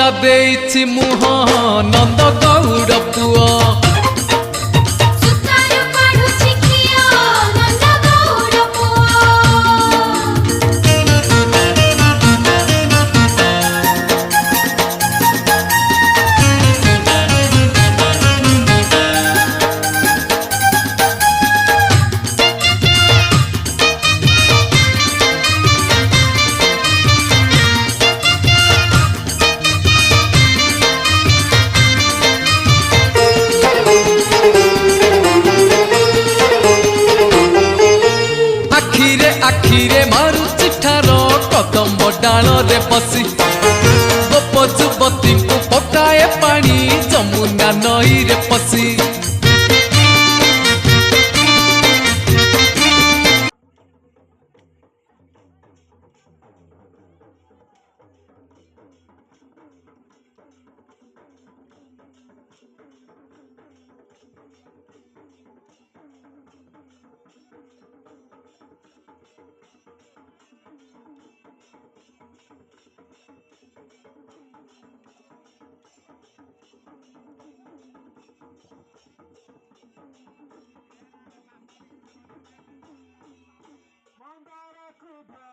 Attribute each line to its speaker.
Speaker 1: पदा देइछि मुह नंद गौड़ पुआ आखिरे मारुची ठार कदम्ब डाल रे बसी गोप युवती को पकाए पानी जमुना नई रे पसी।